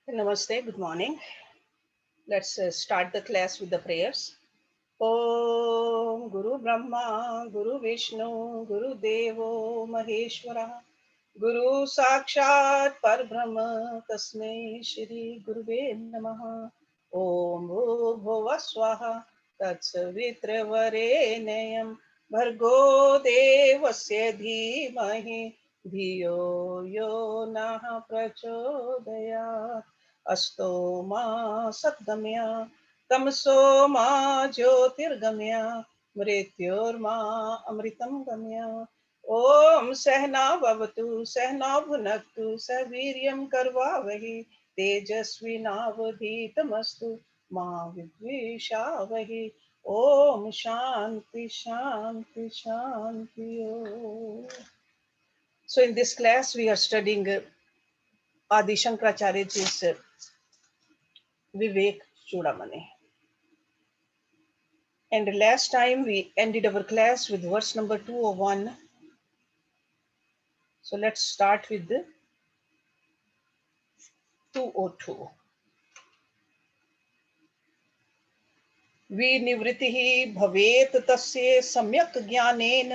Namaste, good morning. Let's start the class with the prayers. Om Guru Brahma, Guru Vishnu, Guru Devo Maheshwara, Guru Sakshat Parbrahma, Tasmai Shri Guruve Namaha. Om Bhurbhuva Swaha, Tatsavitra Bhargo Devasya Dhimahi, Dhiyo Yo Nah Prachodayat, Asto Ma Satgamya, Tamso Ma Jyotirgamya, Mrityorma Amritam Gamya. Om Sehna Bhavatu Sehna Bhunaktu Saviryam Karvavahi Tejasvinavadhitamastu Ma Vidvishavahi. Om Shanti Shanti Shanti Om. So in this class we are studying Adi Shankaracharya's Vivekachudamani. And last time we ended our class with verse number 201. So let's start with the 202. विनिवृत्तिः भवेत् तस्य सम्यक् ज्ञानेन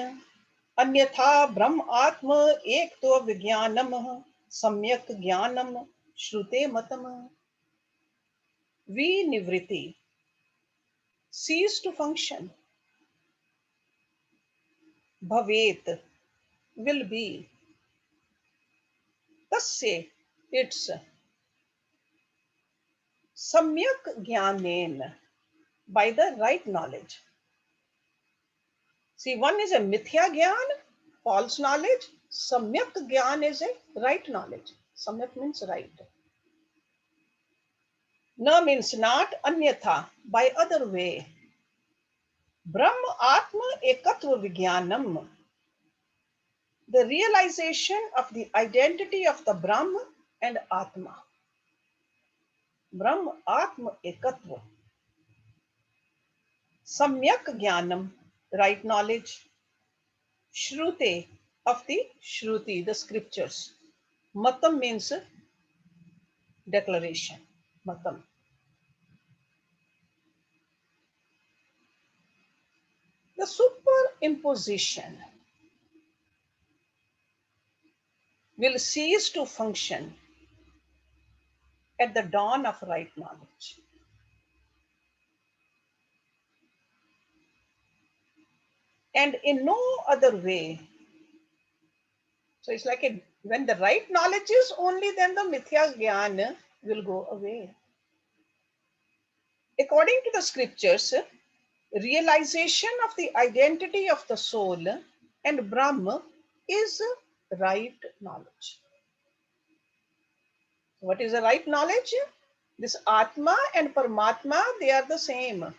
अन्यथा ब्रह्म आत्म एकत्व विज्ञानम् सम्यक् ज्ञानम् श्रुते मतम्. विनिवृत्ति, cease to function. Bhavet, will be. Tasya, it's. Samyak jnanen, by the right knowledge. See, one is a mithya jnana, false knowledge. Samyak jnana is a right knowledge. Samyak means right. Na means not, anyatha, by other way. Brahma Atma Ekatva Vijnanam, the realization of the identity of the Brahma and Atma. Brahma Atma Ekatva. Samyak Jnanam, right knowledge. Shrute, of the Shruti, the scriptures. Matam means declaration. Matam. The superimposition will cease to function at the dawn of right knowledge. And in no other way. So it's like when the right knowledge is, only then the mithya jnana will go away. According to the scriptures, realization of the identity of the soul and Brahma is right knowledge. What is the right knowledge? This Atma and Paramatma, they are the same.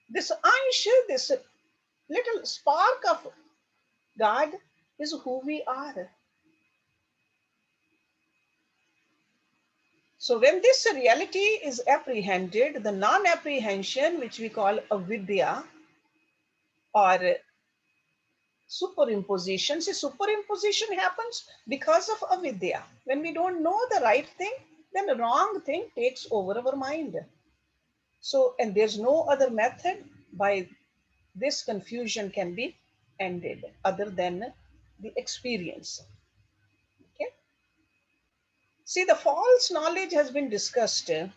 This Ansh, this little spark of God is who we are. So when this reality is apprehended, the non-apprehension, which we call avidya or superimposition. See, superimposition happens because of avidya. When we don't know the right thing, then the wrong thing takes over our mind. So, and there's no other method by this confusion can be ended other than the experience. Okay. See, the false knowledge has been discussed in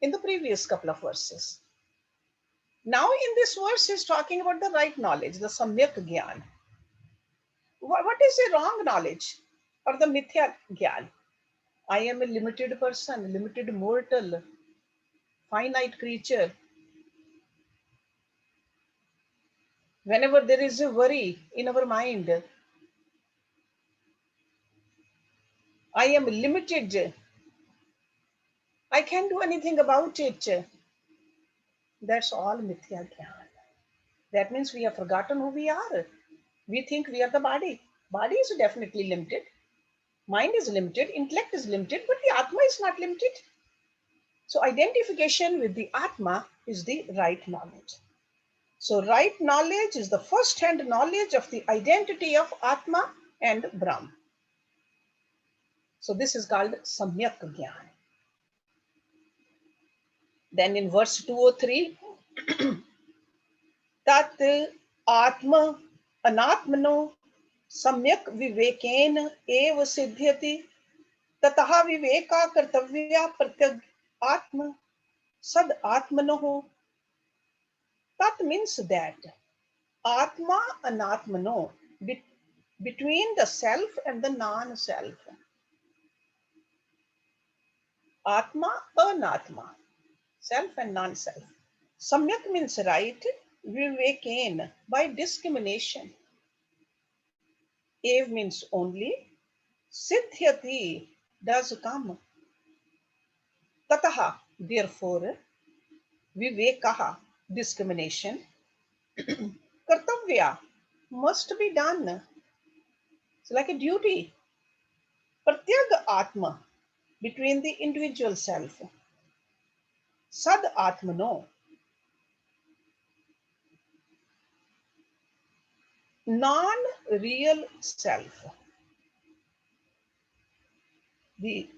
the previous couple of verses. Now in this verse is talking about the right knowledge, the samyak gyan. What is a wrong knowledge or the mithya gyan? I am a limited person, limited mortal, finite creature. Whenever there is a worry in our mind, I am limited. I can't do anything about it. That's all mithya gyan. That means we have forgotten who we are. We think we are the body. Body is definitely limited. Mind is limited. Intellect is limited, but the Atma is not limited. So identification with the Atma is the right knowledge. So right knowledge is the first-hand knowledge of the identity of Atma and Brahm. So this is called Samyak Gyan. Then in verse 203, Tat Atma Anatmano Samyak Viveken Eva Siddhyati Tataha Viveka Kartavya Pratyag Atma Sad Atmanoho. That means that Atma Anatmano, between the self and the non-self. Atma, Anatma, self and non-self. Samyak means right, Viveken, by discrimination. Ev means only, Siddhyati, does come. Tataha, therefore, Vivekaha, discrimination. Kartavya, must be done. It's like a duty. Pratyag Atma, between the individual self. Sad Atmano, non-real self. The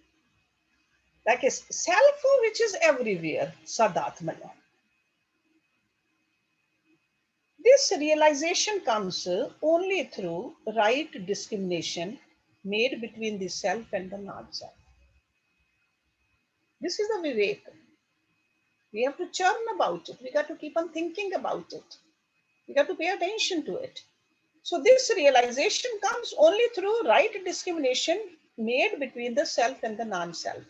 like a self which is everywhere, Sadatmana. This realization comes only through right discrimination made between the self and the non-self. This is the Vivek. We have to churn about it. We got to keep on thinking about it. We got to pay attention to it. So this realization comes only through right discrimination made between the self and the non-self.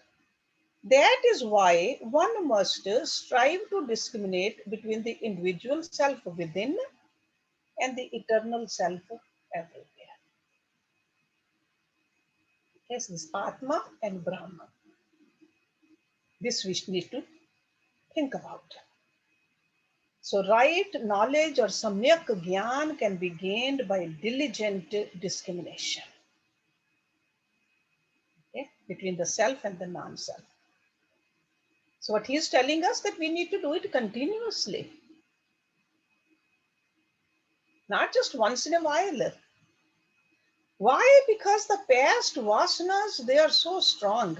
That is why one must strive to discriminate between the individual self within and the eternal self everywhere. Yes, this Atma and Brahma. This we need to think about. So right knowledge or samyak gyan can be gained by diligent discrimination, okay, between the self and the non-self. So what he is telling us that we need to do it continuously, not just once in a while. Why? Because the past vasanas, they are so strong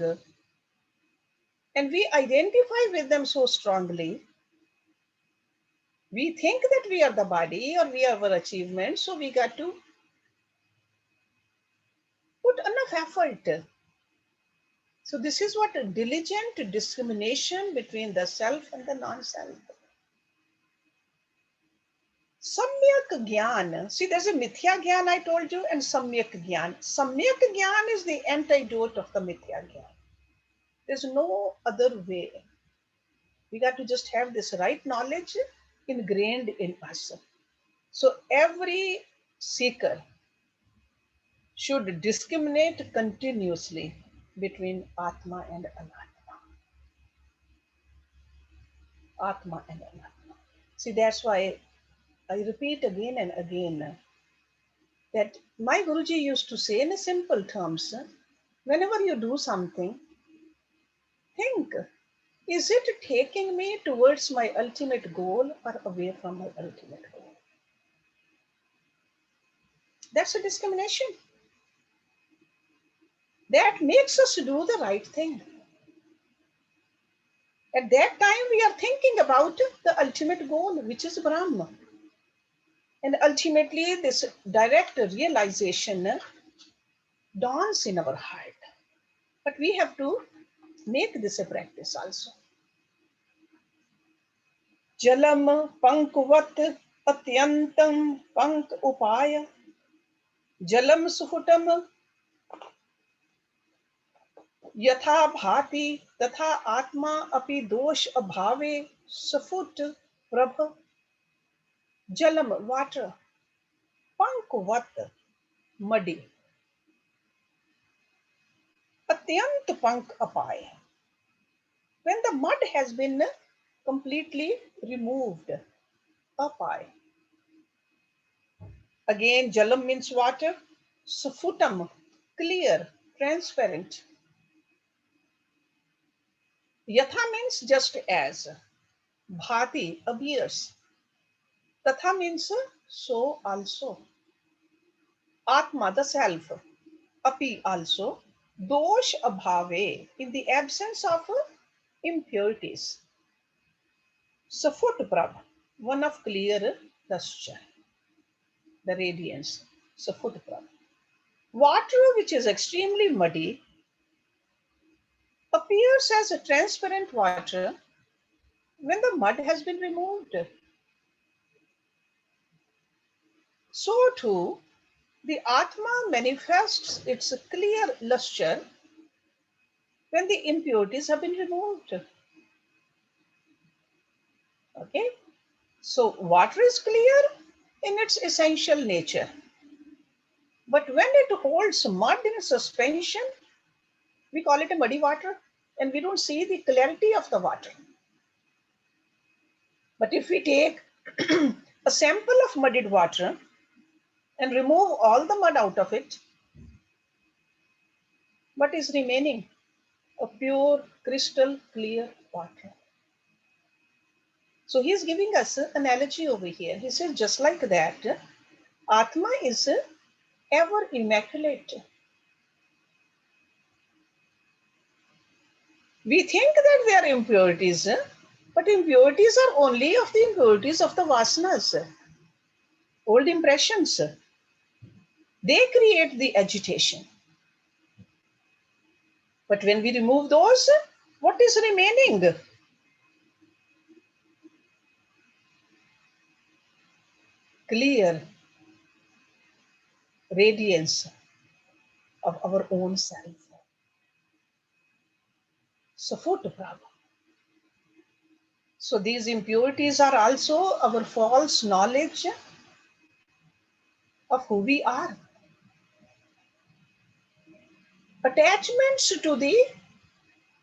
and we identify with them so strongly. We think that we are the body or we are our achievement, so we got to put enough effort. So this is what diligent discrimination between the self and the non-self. Samyak Gyan. See, there's a Mithya Gyan I told you and Samyak Gyan. Samyak Gyan is the antidote of the Mithya Gyan. There's no other way. We got to just have this right knowledge ingrained in us. So every seeker should discriminate continuously between Atma and Anatma. Atma and Anatma. See, that's why I repeat again and again that my Guruji used to say in simple terms, whenever you do something, think, is it taking me towards my ultimate goal or away from my ultimate goal? That's a discrimination. That makes us do the right thing. At that time, we are thinking about the ultimate goal, which is Brahma. And ultimately, this direct realization dawns in our heart. But we have to make this a practice also. Jalam pankvat atyantam pank upaya. Jalam sufutam यथा भाति तथा आत्मा अपि दोष अभावे सफुट प्रभ जलम water पंकवत muddy atyant pank apaye when the mud has been completely removed apaye again jalam means water sufutam clear transparent yatha means just as bhati appears tatha means so also atma the self api also dosh abhave, in the absence of impurities. Safut prabh, one of clear lustre, the radiance. Safut prabh. Water which is extremely muddy appears as a transparent water when the mud has been removed. So too, the Atma manifests its clear lustre when the impurities have been removed. Okay, so water is clear in its essential nature, but when it holds mud in suspension, we call it a muddy water, and we don't see the clarity of the water. But if we take a sample of muddied water and remove all the mud out of it, what is remaining? A pure, crystal clear water. So he's giving us an analogy over here. He says, just like that, Atma is ever immaculate. We think that they are impurities, but impurities are only of the impurities of the vasanas, old impressions. They create the agitation. But when we remove those, what is remaining? Clear radiance of our own self. Safut prabha. So these impurities are also our false knowledge of who we are. Attachments to the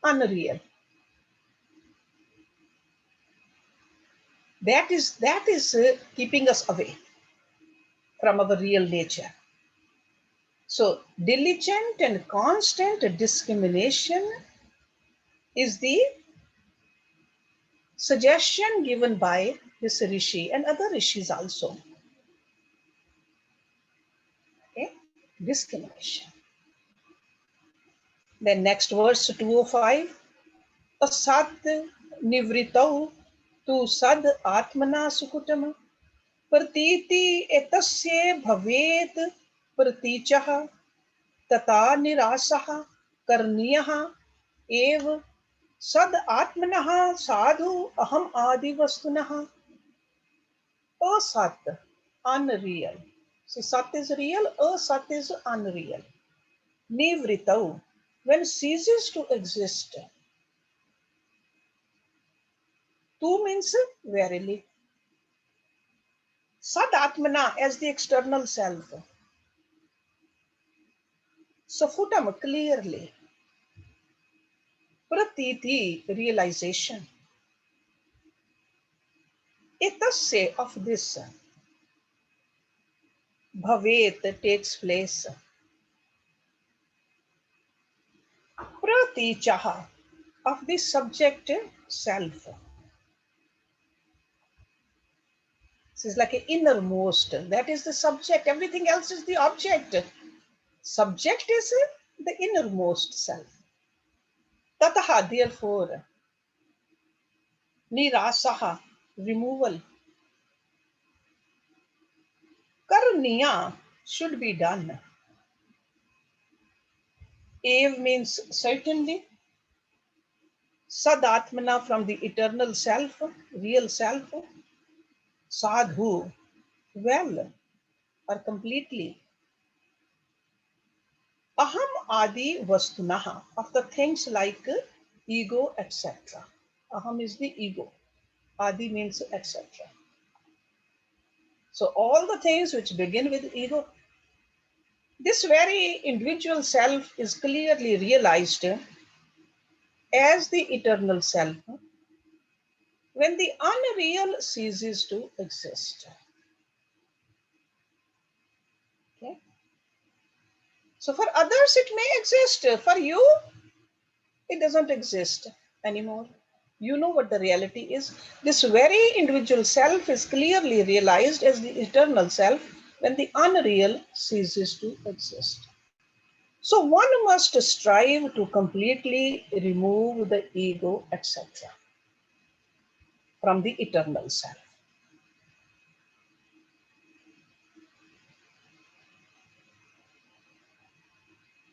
unreal. That is keeping us away from our real nature. So diligent and constant discrimination is the suggestion given by this rishi and other rishis also. Okay, discrimination. Then next verse 205. Asat nivritau tu sad atmana sukutam pratiti etasya bhavet pratichaha tata nirasaha karniyaha ev sad atmanaha sadhu aham adi vastunaha. Asat, unreal. So sat is real, asat is unreal. Nivritau, when ceases to exist. Tu means verily. Sad atmana as the external self. Safutam, clearly. Pratiti, realization. Etasya, of this. Bhavet, takes place. Pratichaha, of the subject self. This is like an innermost. That is the subject. Everything else is the object. Subject is the innermost self. Tataha, therefore. Nirasaha, removal. Karniya, should be done. Ev means certainly. Sadatmana, from the eternal self, real self. Sadhu, well or completely. Aham adi vastunaha, of the things like ego, etc. Aham is the ego. Adi means etc. So all the things which begin with ego, this very individual self is clearly realized as the eternal self when the unreal ceases to exist. Okay? So for others it may exist. For you, it doesn't exist anymore. You know what the reality is. This very individual self is clearly realized as the eternal self when the unreal ceases to exist. So one must strive to completely remove the ego, etc., from the eternal self.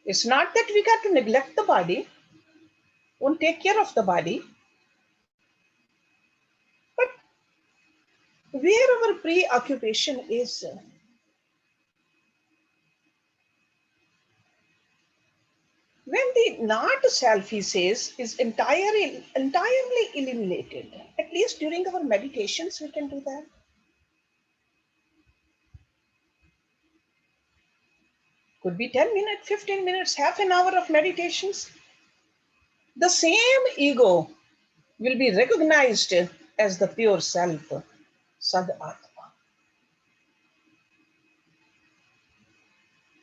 It's not that we got to neglect the body, won't take care of the body, but where our preoccupation is, when the not self, he says, is entirely eliminated, at least during our meditations, we can do that. Could be 10 minutes, 15 minutes, half an hour of meditations. The same ego will be recognized as the pure self, Sad Atma.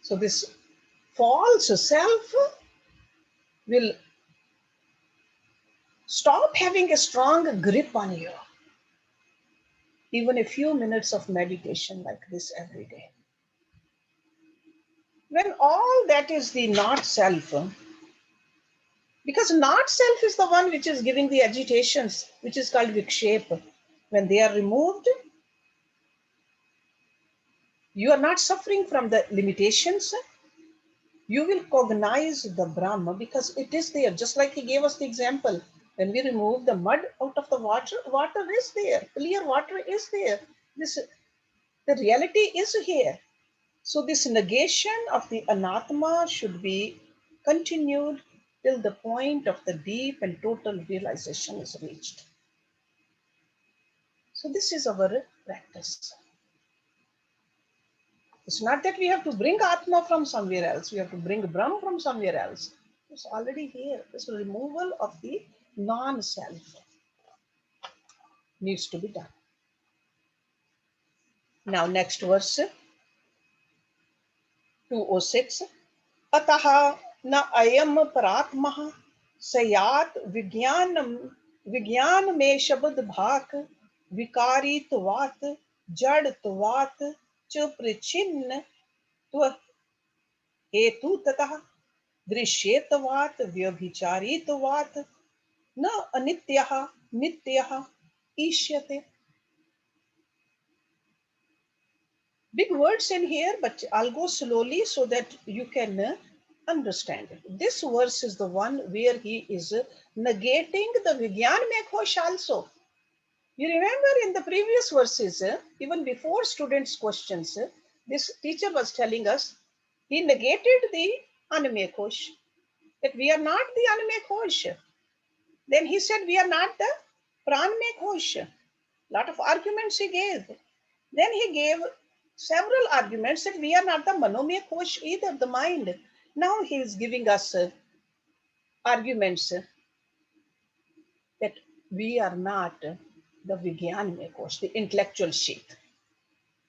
So this false self will stop having a strong grip on you. Even a few minutes of meditation like this every day. When all that is the not self, because not self is the one which is giving the agitations, which is called vikshepa. When they are removed, you are not suffering from the limitations. You will cognize the Brahma because it is there. Just like he gave us the example. When we remove the mud out of the water, water is there. Clear water is there. The reality is here. So this negation of the anatma should be continued till the point of the deep and total realization is reached. So this is our practice. It's not that we have to bring atma from somewhere else. We have to bring Brahm from somewhere else. It's already here. This removal of the non-self needs to be done. Now next verse, 206. Ataha na ayam paratmaha sayat विज्ञान में शब्द भाक विकारी त्वात जड़ त्वात च प्रचिन्न त्व हेतु ततः दृश्येत्वात व्यभिचारित्वात न अनित्यः नित्यः ईष्यते. Big words in here, but I'll go slowly so that you can understand it. This verse is the one where he is negating the Vigyan Mekhosh also. You remember in the previous verses, even before students' questions, this teacher was telling us, he negated the Anmekhosh, that we are not the Anmekhosh. Then he said, we are not the Pranmekhosh. Lot of arguments he gave. Then he gave several arguments that we are not the Manomekhosh either, the mind. Now he is giving us arguments that we are not the Vigyan Kosh, the intellectual sheath.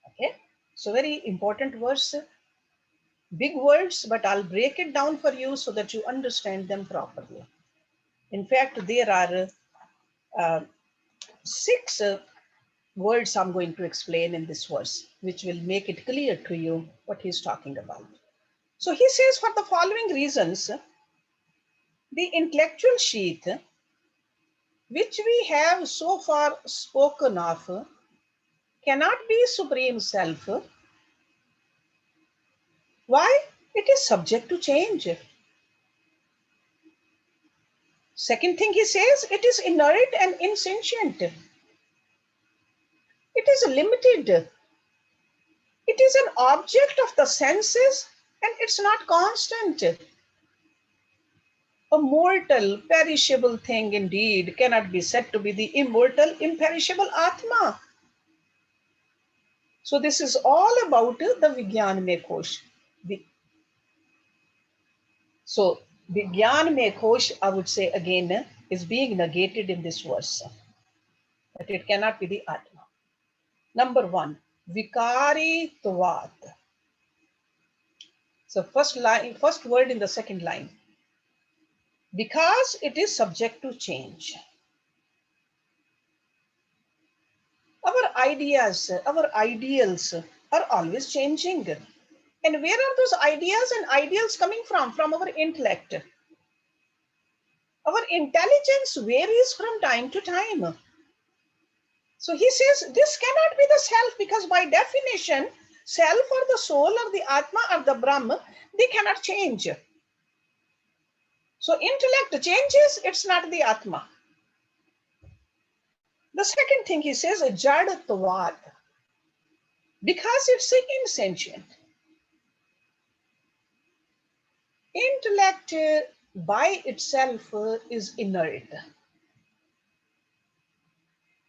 Okay, so very important verse, big words, but I'll break it down for you so that you understand them properly. In fact, there are six words I'm going to explain in this verse, which will make it clear to you what he's talking about. So he says, for the following reasons, the intellectual sheath, which we have so far spoken of, cannot be supreme self. Why? It is subject to change. Second thing he says, it is inert and insentient. It is limited. It is an object of the senses and it's not constant. A mortal, perishable thing indeed cannot be said to be the immortal, imperishable Atma. So this is all about the Vigyan Mein Kosh. So Vigyan Mein Kosh, I would say again, is being negated in this verse. That it cannot be the Atma. Number one, Vikari Tvat. So first word in the second line. Because it is subject to change. Our ideas, our ideals are always changing. And where are those ideas and ideals coming from? From our intellect. Our intelligence varies from time to time. So he says this cannot be the self, because by definition, self or the soul or the Atma or the Brahma, they cannot change. So intellect changes, it's not the Atma. The second thing he says, Jadatvad, because it's insentient. Intellect by itself is inert.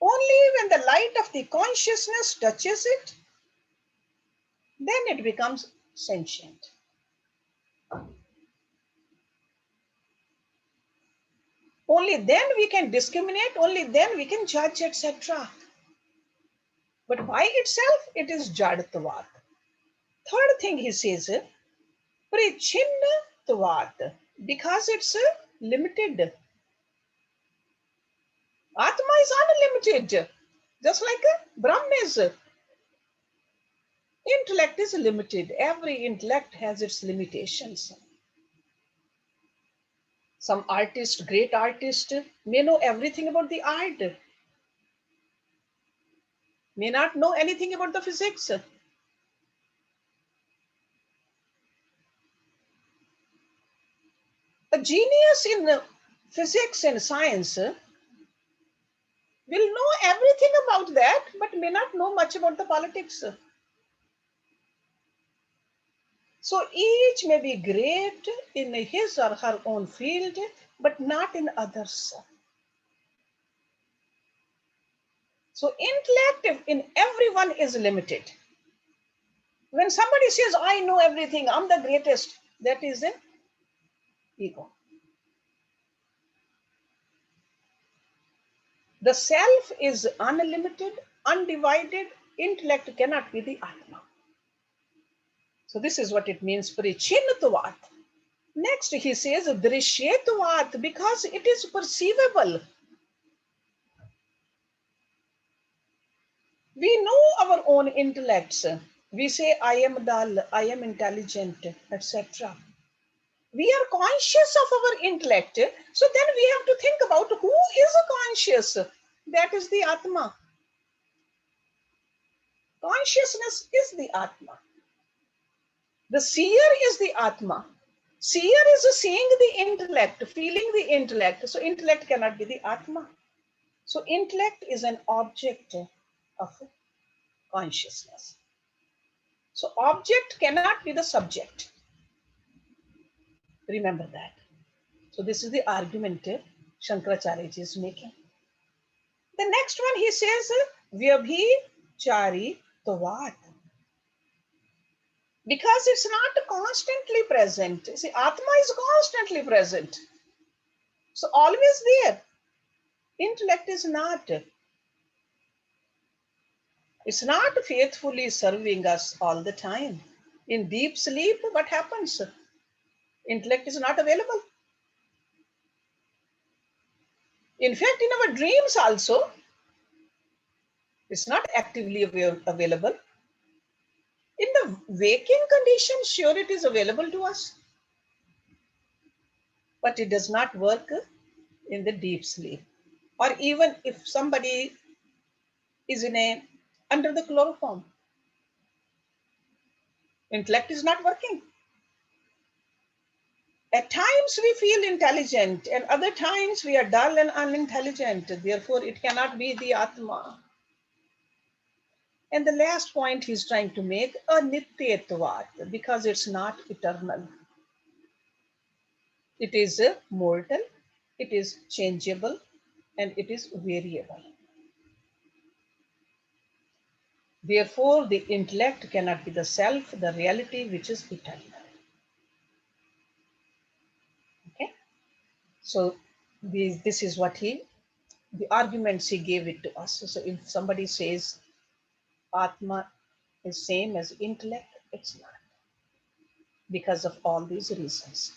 Only when the light of the consciousness touches it, then it becomes sentient. Only then we can discriminate, only then we can judge, etc. But by itself, it is Jadatvad. Third thing he says, Prichinatvad, because it's limited. Atma is unlimited, just like Brahman is. Intellect is limited. Every intellect has its limitations. Some artist, great artist, may know everything about the art, may not know anything about the physics. A genius in physics and science will know everything about that, but may not know much about the politics. So each may be great in his or her own field, but not in others. So intellect in everyone is limited. When somebody says, I know everything, I'm the greatest, that is an ego. The self is unlimited, undivided. Intellect cannot be the Atma. So this is what it means, Parichinatvat. Next, he says Drishyatvat, because it is perceivable. We know our own intellects. We say, I am dull, I am intelligent, etc. We are conscious of our intellect. So then we have to think about who is conscious. That is the Atma. Consciousness is the Atma. The seer is the Atma. Seer is seeing the intellect, feeling the intellect. So intellect cannot be the Atma. So intellect is an object of consciousness. So object cannot be the subject. Remember that. So this is the argument Shankaracharya is making. The next one he says, Vyabhichari Tovat. Because it's not constantly present. See, Atma is constantly present. So always there. Intellect is not. It's not faithfully serving us all the time. In deep sleep, what happens? Intellect is not available. In fact, in our dreams also, it's not actively available. In the waking condition, sure, it is available to us. But it does not work in the deep sleep. Or even if somebody is under the chloroform, intellect is not working. At times we feel intelligent, and other times we are dull and unintelligent. Therefore, it cannot be the Atma. And the last point he's trying to make, a nityatvat, because it's not eternal. It is mortal, it is changeable, and it is variable. Therefore, the intellect cannot be the self, the reality which is eternal. Okay? So this is what the arguments he gave it to us. So if somebody says Atma is same as intellect, it's not, because of all these reasons.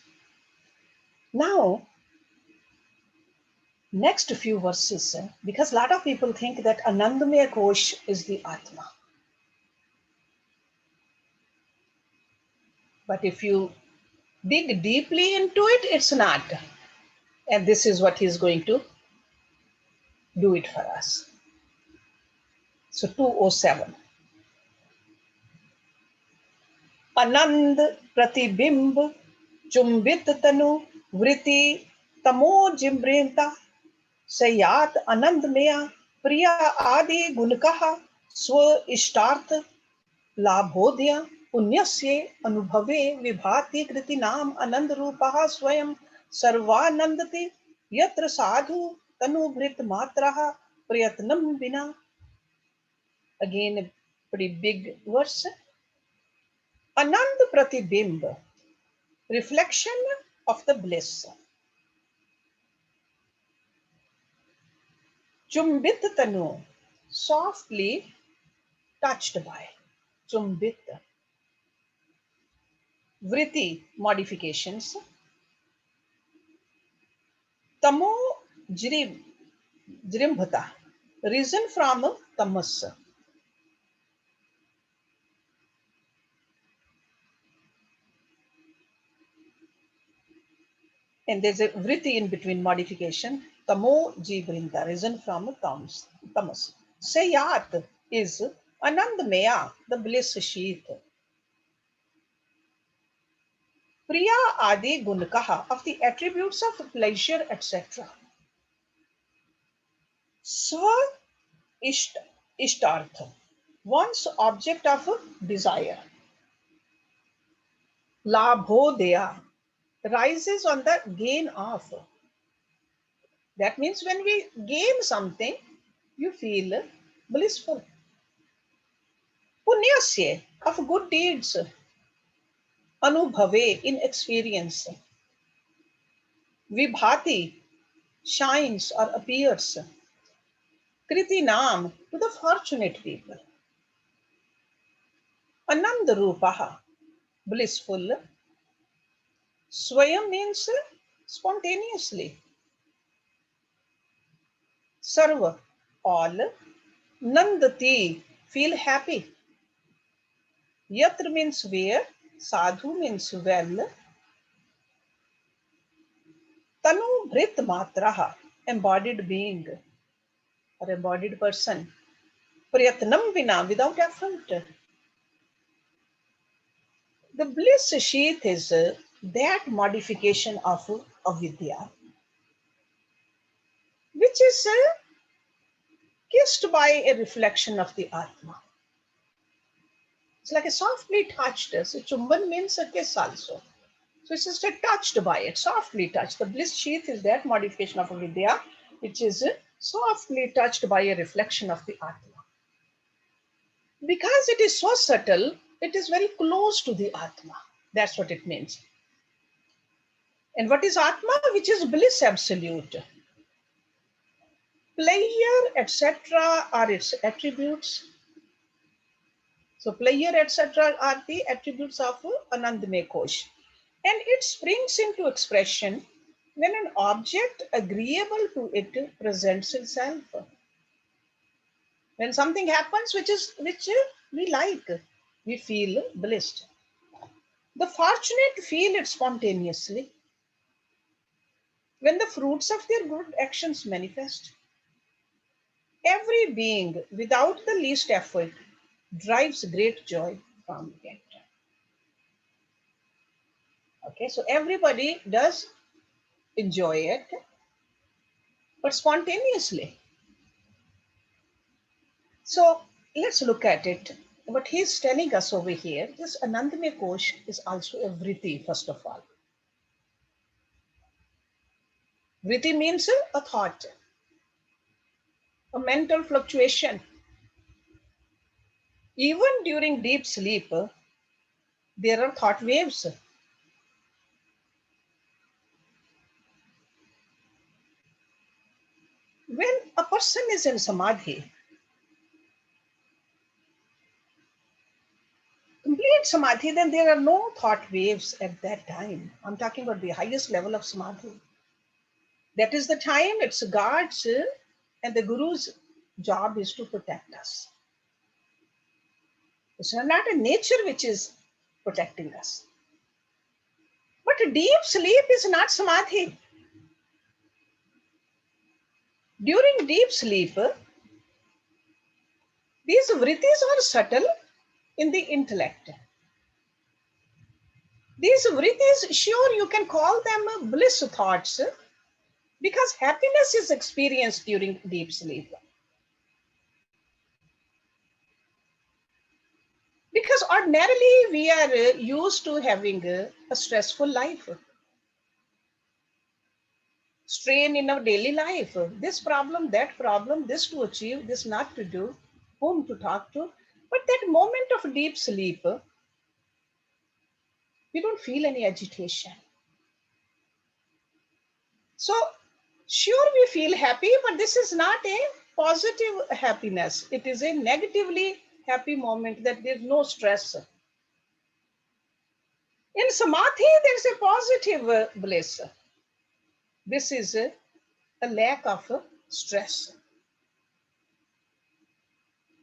Now, next few verses, because a lot of people think that Anandamaya Kosh is the Atma. But if you dig deeply into it, it's not. And this is what he's going to do it for us. So 207. आनंद प्रतिबिंब चुंबित तनु वृत्ति तमो जिम्रेंता सयात आनंद मेया प्रिया आदि गुणकः स्व इष्टार्थ लाभोदय पुण्यस्य अनुभवे विभाति कृति नाम आनंद रूपः स्वयं सर्वानंदति यत्र साधु तनुभृत मात्रः प्रयत्नं विना. Again, a pretty big verse. Anand pratibimb, reflection of the bliss. Chumbit tanu, softly touched by. Chumbit. Vritti, modifications. Tamo jrimbhata, risen from tamas. And there's a vritti in between modification. Tamo jibrinda, risen from tamas. Sayat is Anandmaya, the bliss sheath. Priya Adi Gunkaha, of the attributes of pleasure, etc. Swa Ishtartha, one's object of desire. Labhodaya, rises on the gain of. That means when we gain something, you feel blissful. Punyasya, of good deeds. Anubhave, in experience. Vibhati, shines or appears. Kriti Nam, to the fortunate people. Anand Rupaha, blissful. Swayam means spontaneously. Sarva, all. Nandati, feel happy. Yatra means where. Sadhu means well. Tanu Brit Matraha, embodied being or embodied person. Prayatnam Vina, without effort. The bliss sheath is that modification of avidya, which is kissed by a reflection of the Atma. It's like a softly touched. So chumban means a kiss also. So it's just touched by it, softly touched. The bliss sheath is that modification of avidya, which is softly touched by a reflection of the Atma. Because it is so subtle, it is very close to the Atma. That's what it means. And what is Atma? Which is bliss absolute. Pleasure, etc. are its attributes. So pleasure, etc. are the attributes of Anandamay Kosh. And it springs into expression when an object agreeable to it presents itself. When something happens which we like, we feel blessed. The fortunate feel it spontaneously when the fruits of their good actions manifest. Every being, without the least effort, drives great joy from it. Okay, so everybody does enjoy it, but spontaneously. So let's look at it. What he's telling us over here, this Anandamay Kosh is also a vritti, first of all. Vritti means a thought, a mental fluctuation. Even during deep sleep, there are thought waves. When a person is in samadhi, complete samadhi, then there are no thought waves at that time. I'm talking about the highest level of samadhi. That is the time it's God's and the Guru's job is to protect us. It's not a nature which is protecting us. But deep sleep is not samadhi. During deep sleep, these vrittis are subtle in the intellect. These vrittis, sure, you can call them bliss thoughts because happiness is experienced during deep sleep. Because ordinarily we are used to having a stressful life, strain in our daily life, this problem, that problem, this to achieve, this not to do, whom to talk to. But that moment of deep sleep, we don't feel any agitation. So, sure, we feel happy, but this is not a positive happiness. It is a negatively happy moment that there's no stress. In samadhi, there's a positive bliss. This is a lack of stress.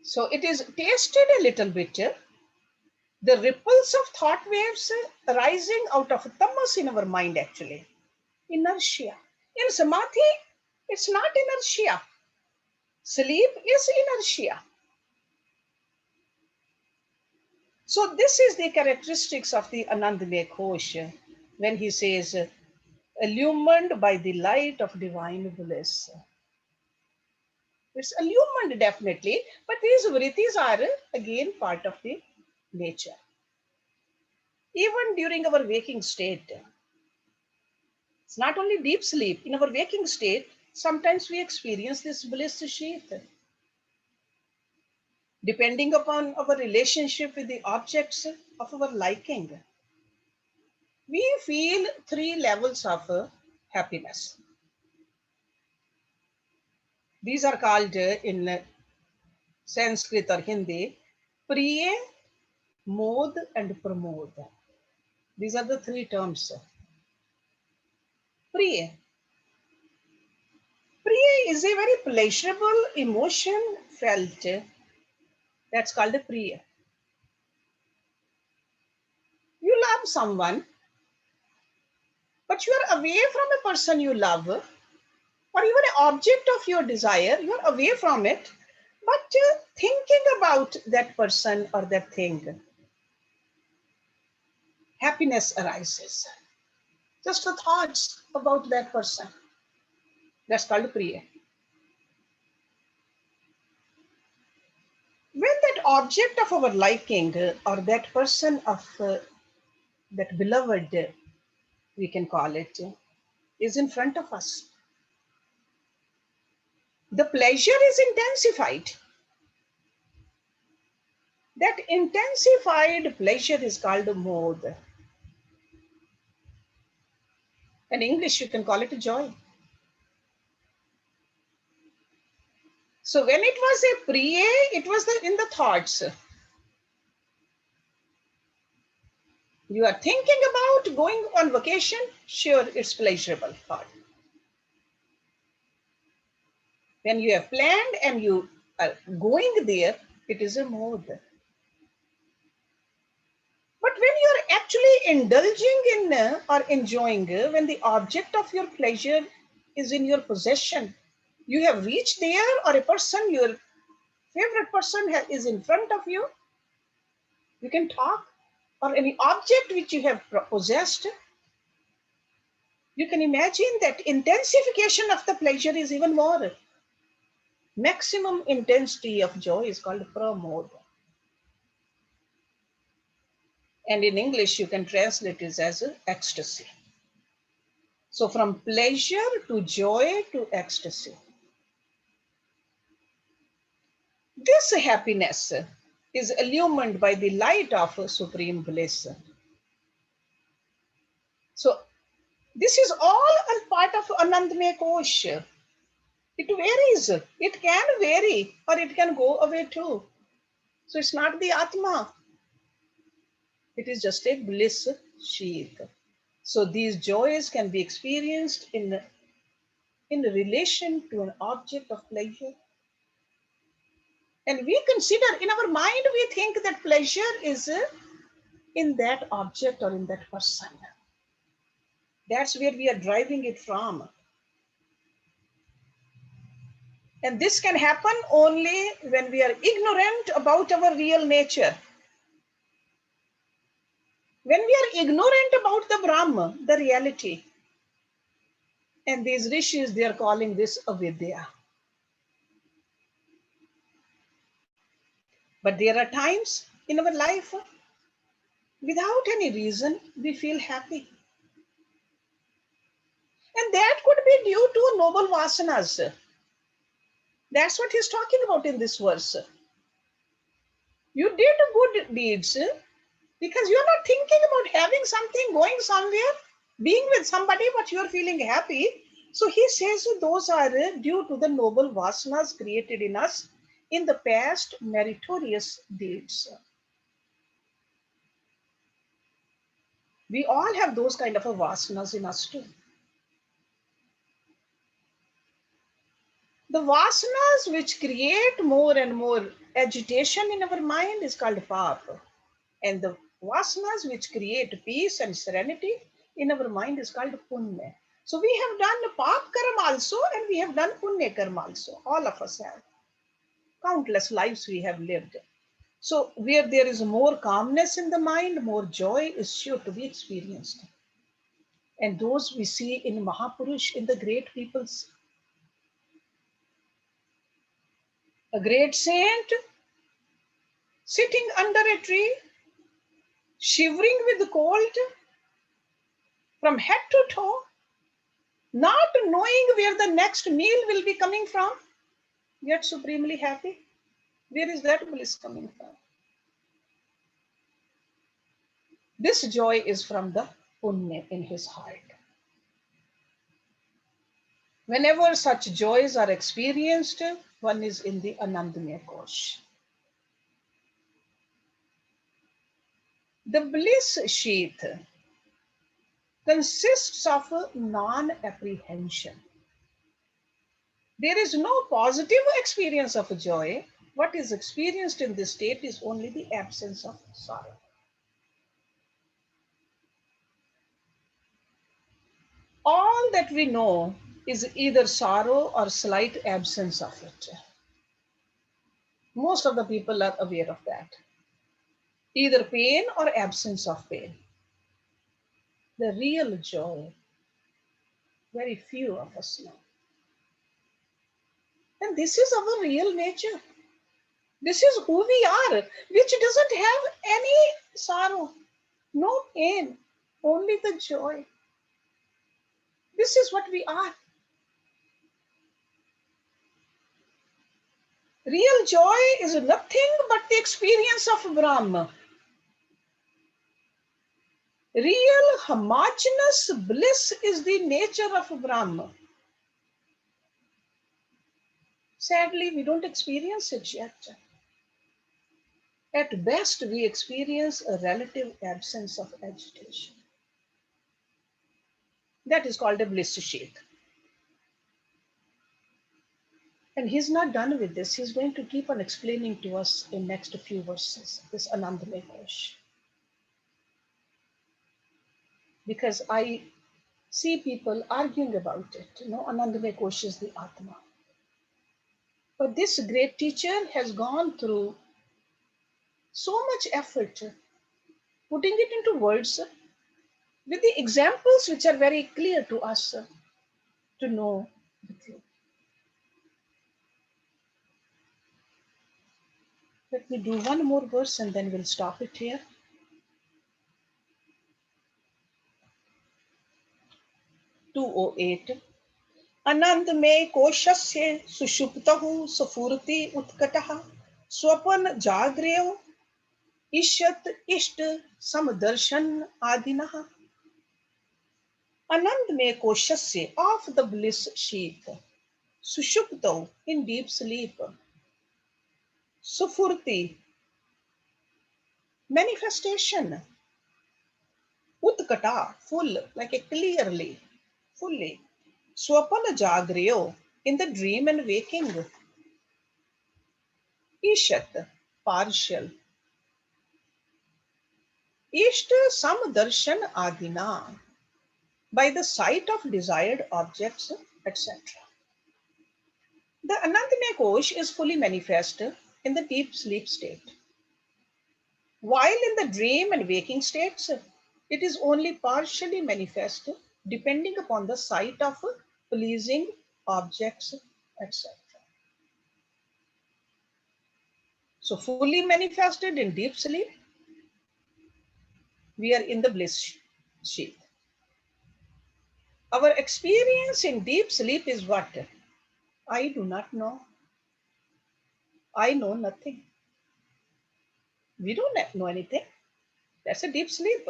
So it is tasted a little bit. The ripples of thought waves rising out of tamas in our mind, actually. Inertia. In samadhi, it's not inertia. Sleep is inertia. So this is the characteristics of the Anandamaya Kosh when he says, illumined by the light of divine bliss. It's illumined definitely, but these vrittis are again part of the nature. Even during our waking state, it's not only deep sleep. In our waking state, sometimes we experience this bliss sheath. Depending upon our relationship with the objects of our liking, we feel three levels of happiness. These are called in Sanskrit or Hindi, Priya, Mod, and Pramod. These are the three terms. Priya. Priya is a very pleasurable emotion felt. That's called a Priya. You love someone, but you are away from a person you love, or even an object of your desire, you are away from it, but thinking about that person or that thing, happiness arises. Just the thoughts about that person. That's called Priya. When that object of our liking or that person of that beloved, we can call it, is in front of us, the pleasure is intensified. That intensified pleasure is called mod. In English, you can call it joy. So when it was a priya, it was in the thoughts. You are thinking about going on vacation, sure, it's pleasurable thought. When you have planned and you are going there, it is a mod. But when you're actually indulging in or enjoying, when the object of your pleasure is in your possession, you have reached there, or a person, your favorite person is in front of you, you can talk, or any object which you have possessed, you can imagine that intensification of the pleasure is even more. Maximum intensity of joy is called pramod. And in English, you can translate it as ecstasy. So from pleasure to joy to ecstasy. This happiness is illumined by the light of supreme bliss. So this is all a part of Anandamaya Kosh. It varies. It can vary or it can go away too. So it's not the Atma. It is just a bliss sheath. So these joys can be experienced in relation to an object of pleasure. And we consider in our mind, we think that pleasure is in that object or in that person. That's where we are driving it from. And this can happen only when we are ignorant about our real nature. When we are ignorant about the Brahma, the reality, and these rishis, they are calling this avidya. But there are times in our life, without any reason, we feel happy. And that could be due to noble vasanas. That's what he's talking about in this verse. You did good deeds because you're not thinking about having something, going somewhere, being with somebody, but you're feeling happy. So he says those are due to the noble vasanas created in us in the past meritorious deeds. We all have those kind of a vasanas in us too. The vasanas which create more and more agitation in our mind is called papa. And the vasanas which create peace and serenity in our mind is called punya. So we have done pap karma also and we have done punya karma also. All of us have. Countless lives we have lived. So where there is more calmness in the mind, more joy is sure to be experienced. And those we see in Mahapurush, in the great peoples. A great saint sitting under a tree, shivering with the cold from head to toe, not knowing where the next meal will be coming from, yet supremely happy. Where is that bliss coming from? This joy is from the punya in his heart. Whenever such joys are experienced, one is in the Anandamaya Kosh. The bliss sheath consists of non-apprehension. There is no positive experience of joy. What is experienced in this state is only the absence of sorrow. All that we know is either sorrow or slight absence of it. Most of the people are aware of that. Either pain or absence of pain. The real joy, very few of us know. And this is our real nature. This is who we are, which doesn't have any sorrow, no pain, only the joy. This is what we are. Real joy is nothing but the experience of Brahma. Real homogeneous bliss is the nature of Brahma. Sadly, we don't experience it yet. At best, we experience a relative absence of agitation. That is called a bliss sheath. And he's not done with this. He's going to keep on explaining to us in next few verses, this Anandamaya Kosh. Because I see people arguing about it. You know, Anandamaya Kosh is the Atma. But this great teacher has gone through so much effort putting it into words with the examples which are very clear to us to know the truth. Let me do one more verse and then we'll stop it here. 208. आनंद में कोशस्य सुषुप्तहु सफूर्ति उत्कटः स्वपन जाग्रयो ईशत इष्ट समदर्शन आदिनः. आनंद में कोशस्य of the bliss sheath, sushupto in deep sleep, sufurti manifestation, utkata full like a clearly, fully, swapana jagriyo in the dream and waking, ishat partial, ishta samdarshan adina by the sight of desired objects, etc. The Anandamaya Kosh is fully manifest in the deep sleep state, while in the dream and waking states, it is only partially manifest depending upon the sight of pleasing objects, etc. So fully manifested in deep sleep, we are in the bliss sheath. Our experience in deep sleep is what? I do not know. I know nothing. We don't know anything. That's a deep sleep.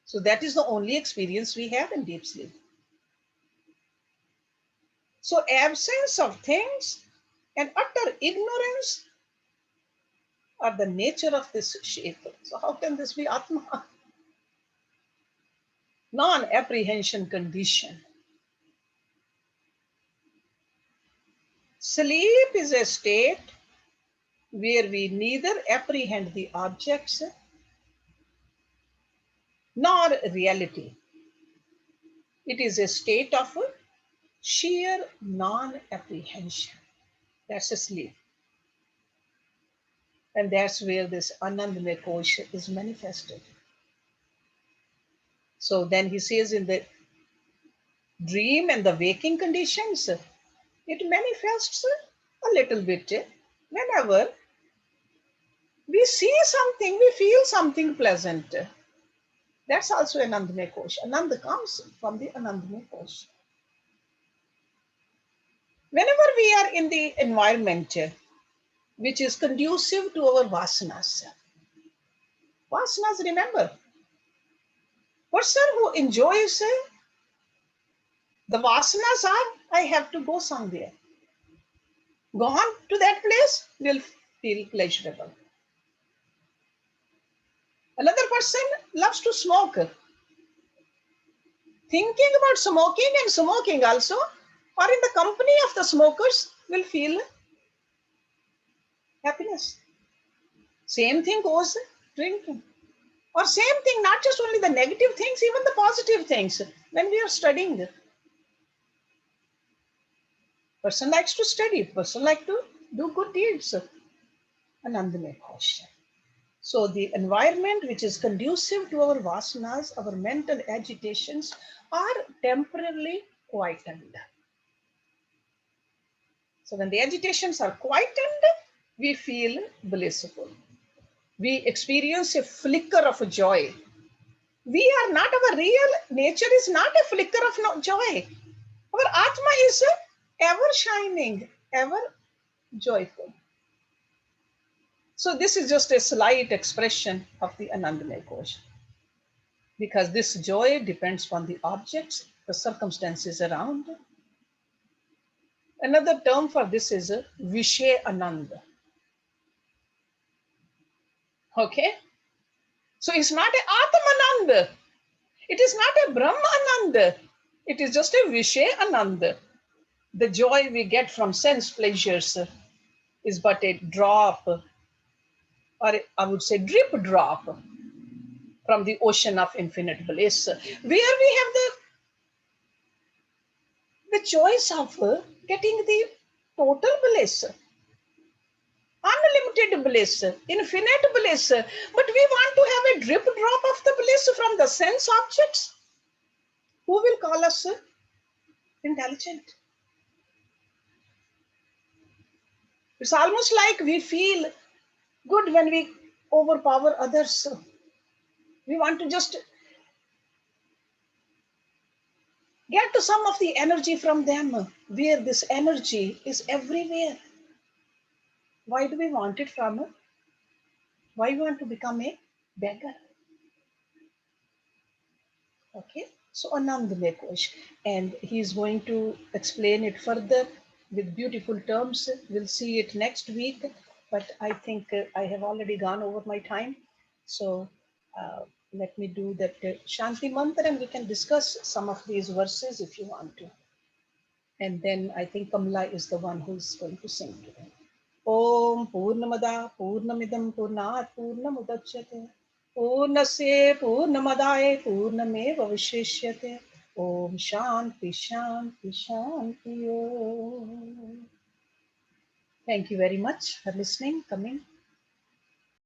So that is the only experience we have in deep sleep. So absence of things and utter ignorance are the nature of this sheath. So how can this be Atma? Non-apprehension condition. Sleep is a state where we neither apprehend the objects nor reality. It is a state of sheer non-apprehension. That's a sleep. And that's where this Anandamaya Kosh is manifested. So then he says in the dream and the waking conditions, it manifests a little bit whenever we see something, we feel something pleasant. That's also Anandamaya Kosh. Ananda comes from the Anandamaya Kosh. Whenever we are in the environment which is conducive to our vasanas, remember, person who enjoys the vasanas are, I have to go somewhere. Gone to that place will feel pleasurable. Another person loves to smoke. Thinking about smoking and smoking also, or in the company of the smokers, will feel happiness. Same thing goes drinking. Or same thing, not just only the negative things, even the positive things. When we are studying, person likes to study, person like to do good deeds. Anandamaya Kosh. So the environment which is conducive to our vasanas, our mental agitations are temporarily quietened. So when the agitations are quietened, we feel blissful. We experience a flicker of joy. We are not, our real nature is not a flicker of joy. Our Atma is ever shining, ever joyful. So this is just a slight expression of the Anandamaya Kosh. Because this joy depends on the objects, the circumstances around. Another term for this is Vishay Ananda. Okay? So it's not a Atmananda. It is not a Brahmananda. It is just a Vishay Ananda. The joy we get from sense pleasures is but a drop, or I would say drip drop, from the ocean of infinite bliss, where we have the choice of getting the total bliss, unlimited bliss, infinite bliss, but we want to have a drip drop of the bliss from the sense objects. Who will call us intelligent? It's almost like we feel good when we overpower others. We want to just get to some of the energy from them, where this energy is everywhere. Why do we want it from? Why we want to become a beggar? Okay, so Anandamaya Kosh, and he's going to explain it further with beautiful terms. We'll see it next week, but I think I have already gone over my time. So let me do that Shanti Mantra and we can discuss some of these verses if you want to. And then I think Kamla is the one who's going to sing today. Om Purnamada Purnamidam Purnat Purnamudachyate पूर्णस्य पूर्णमदाय पूर्णमेवावशिष्यते. Om Shanti Shanti Shanti Om. Thank you very much for listening, coming.